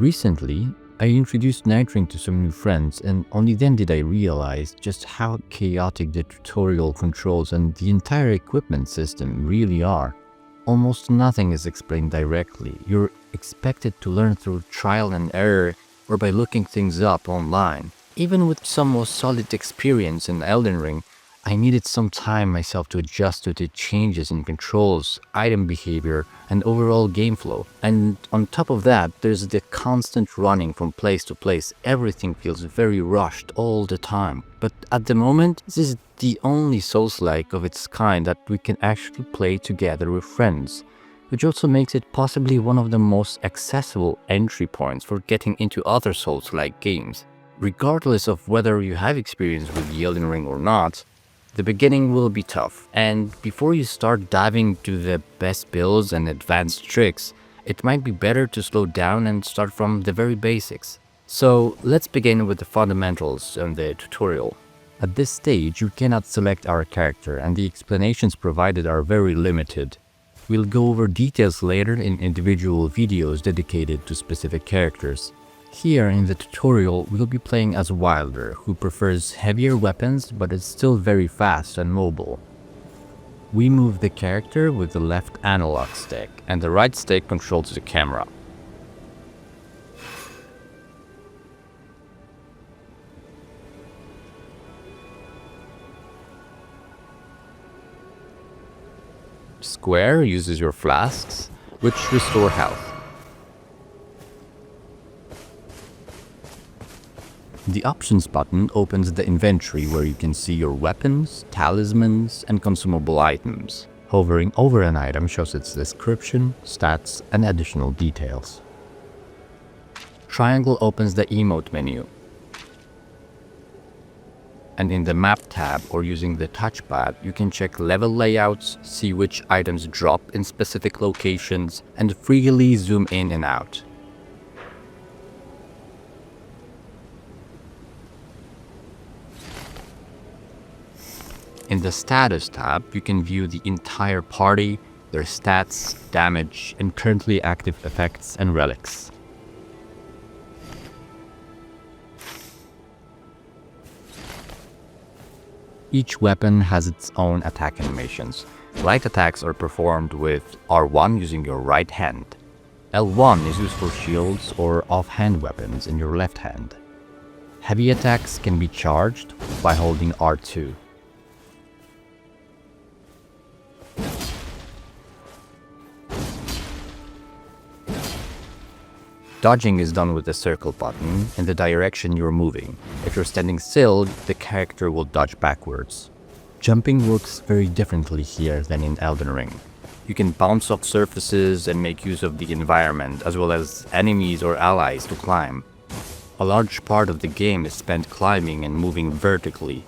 Recently, I introduced Nightreign to some new friends, and only then did I realize just how chaotic the tutorial controls and the entire equipment system really are. Almost nothing is explained directly. You're expected to learn through trial and error or by looking things up online. Even with some more solid experience in Elden Ring, I needed some time myself to adjust to the changes in controls, item behavior, and overall game flow. And on top of that, there's the constant running from place to place. Everything feels very rushed all the time. But at the moment, this is the only Souls-like of its kind that we can actually play together with friends, which also makes it possibly one of the most accessible entry points for getting into other Souls-like games. Regardless of whether you have experience with the Elden Ring or not, the beginning will be tough, and before you start diving into the best builds and advanced tricks, it might be better to slow down and start from the very basics. So let's begin with the fundamentals and the tutorial. At this stage, you cannot select our character, and the explanations provided are very limited. We'll go over details later in individual videos dedicated to specific characters. Here in the tutorial, we'll be playing as Wilder, who prefers heavier weapons but is still very fast and mobile. We move the character with the left analog stick, and the right stick controls the camera. Square uses your flasks, which restore health. The Options button opens the inventory where you can see your weapons, talismans, and consumable items. Hovering over an item shows its description, stats, and additional details. Triangle opens the emote menu. And in the map tab or using the touchpad, you can check level layouts, see which items drop in specific locations, and freely zoom in and out. In the Status tab, you can view the entire party, their stats, damage, and currently active effects and relics. Each weapon has its own attack animations. Light attacks are performed with R1 using your right hand. L1 is used for shields or offhand weapons in your left hand. Heavy attacks can be charged by holding R2. Dodging is done with the circle button in the direction you're moving. If you're standing still, the character will dodge backwards. Jumping works very differently here than in Elden Ring. You can bounce off surfaces and make use of the environment, as well as enemies or allies to climb. A large part of the game is spent climbing and moving vertically.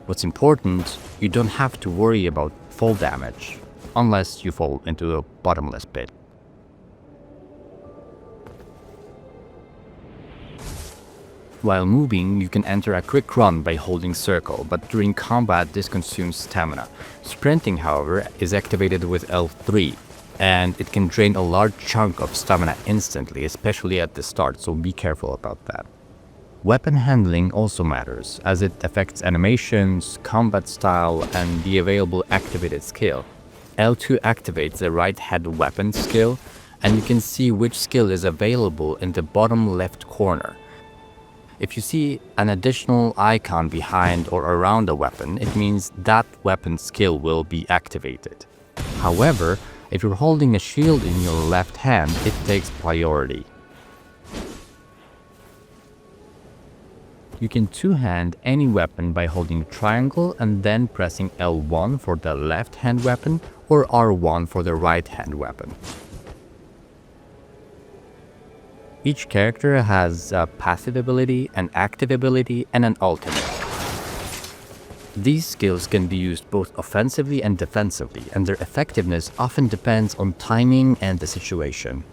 What's important, you don't have to worry about fall damage, unless you fall into a bottomless pit. While moving, you can enter a quick run by holding circle, but during combat this consumes stamina. Sprinting, however, is activated with L3, and it can drain a large chunk of stamina instantly, especially at the start, so be careful about that. Weapon handling also matters, as it affects animations, combat style, and the available activated skill. L2 activates the right-hand weapon skill, and you can see which skill is available in the bottom left corner. If you see an additional icon behind or around a weapon, it means that weapon skill will be activated. However, if you're holding a shield in your left hand, it takes priority. You can two-hand any weapon by holding triangle and then pressing L1 for the left-hand weapon or R1 for the right-hand weapon. Each character has a passive ability, an active ability, and an ultimate. These skills can be used both offensively and defensively, and their effectiveness often depends on timing and the situation.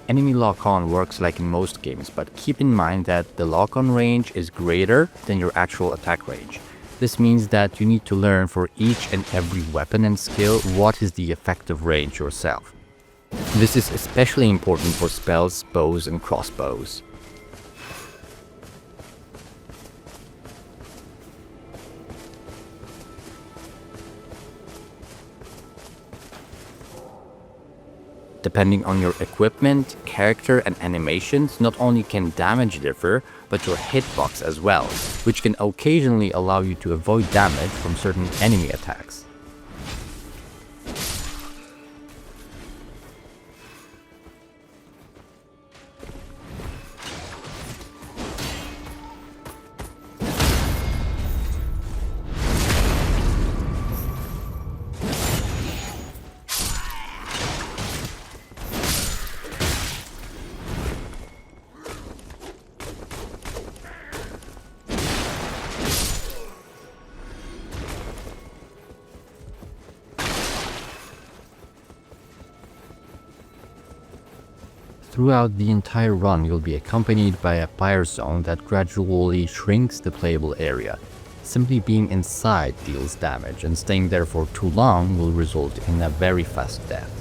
Enemy lock-on works like in most games, but keep in mind that the lock-on range is greater than your actual attack range. This means that you need to learn for each and every weapon and skill what is the effective range yourself. This is especially important for spells, bows, and crossbows. Depending on your equipment, character, and animations, not only can damage differ, but your hitbox as well, which can occasionally allow you to avoid damage from certain enemy attacks. Throughout the entire run, you'll be accompanied by a fire zone that gradually shrinks the playable area. Simply being inside deals damage, and staying there for too long will result in a very fast death.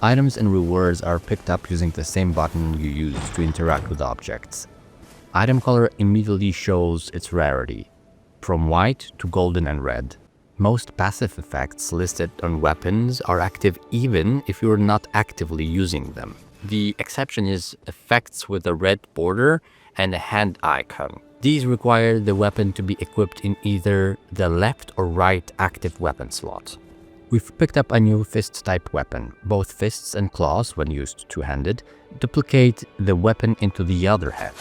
Items and rewards are picked up using the same button you use to interact with objects. Item color immediately shows its rarity, from white to golden and red. Most passive effects listed on weapons are active even if you're not actively using them. The exception is effects with a red border and a hand icon. These require the weapon to be equipped in either the left or right active weapon slot. We've picked up a new fist-type weapon. Both fists and claws, when used two-handed, duplicate the weapon into the other hand.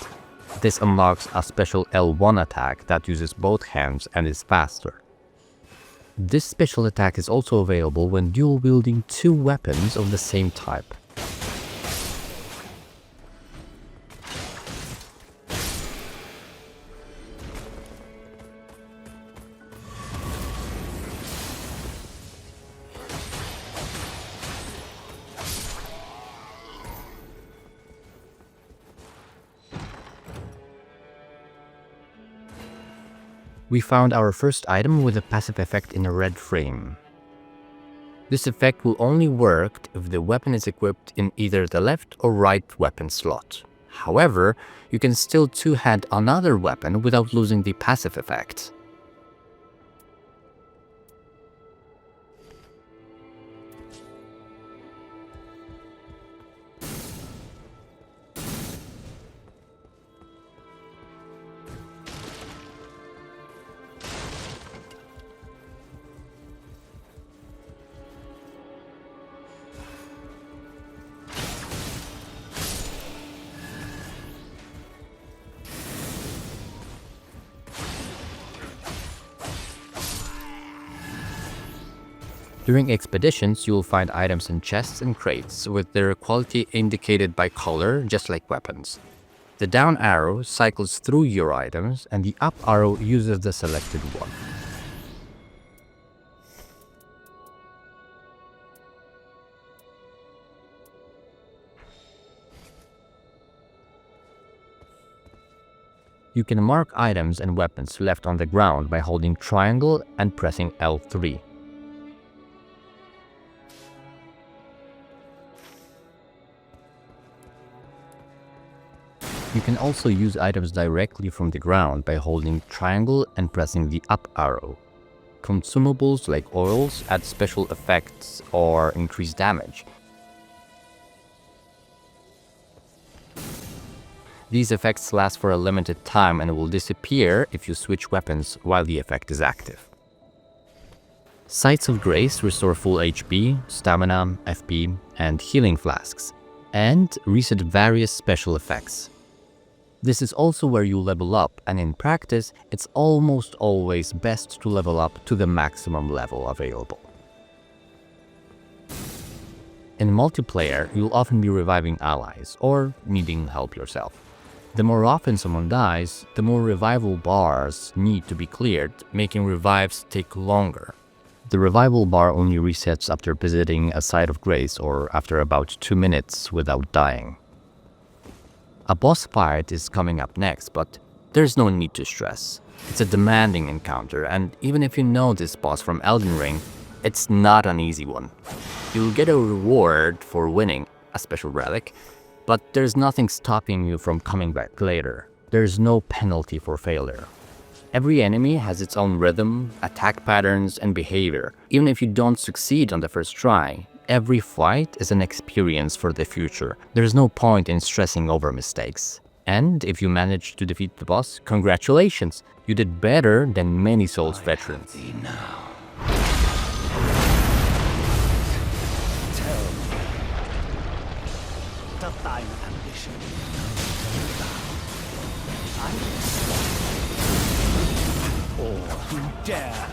This unlocks a special L1 attack that uses both hands and is faster. This special attack is also available when dual-wielding two weapons of the same type. We found our first item with a passive effect in a red frame. This effect will only work if the weapon is equipped in either the left or right weapon slot. However, you can still two-hand another weapon without losing the passive effect. During expeditions, you will find items in chests and crates, with their quality indicated by color, just like weapons. The down arrow cycles through your items, and the up arrow uses the selected one. You can mark items and weapons left on the ground by holding triangle and pressing L3. You can also use items directly from the ground by holding triangle and pressing the up arrow. Consumables like oils add special effects or increase damage. These effects last for a limited time and will disappear if you switch weapons while the effect is active. Sites of Grace restore full HP, stamina, FP, and healing flasks, and reset various special effects. This is also where you level up, and in practice, it's almost always best to level up to the maximum level available. In multiplayer, you'll often be reviving allies or needing help yourself. The more often someone dies, the more revival bars need to be cleared, making revives take longer. The revival bar only resets after visiting a site of grace or after about 2 minutes without dying. A boss fight is coming up next, but there's no need to stress. It's a demanding encounter, and even if you know this boss from Elden Ring, it's not an easy one. You'll get a reward for winning, a special relic, but there's nothing stopping you from coming back later. There's no penalty for failure. Every enemy has its own rhythm, attack patterns, and behavior. Even if you don't succeed on the first try, every fight is an experience for the future. There's no point in stressing over mistakes. And if you manage to defeat the boss, congratulations! You did better than many Souls veterans. Tell me the thine ambition. I or you dare.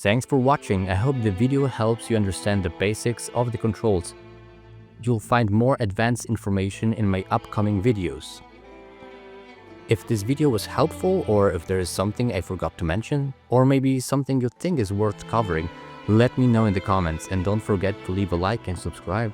Thanks for watching. I hope the video helps you understand the basics of the controls. You'll find more advanced information in my upcoming videos. If this video was helpful, or if there is something I forgot to mention, or maybe something you think is worth covering, let me know in the comments, and don't forget to leave a like and subscribe.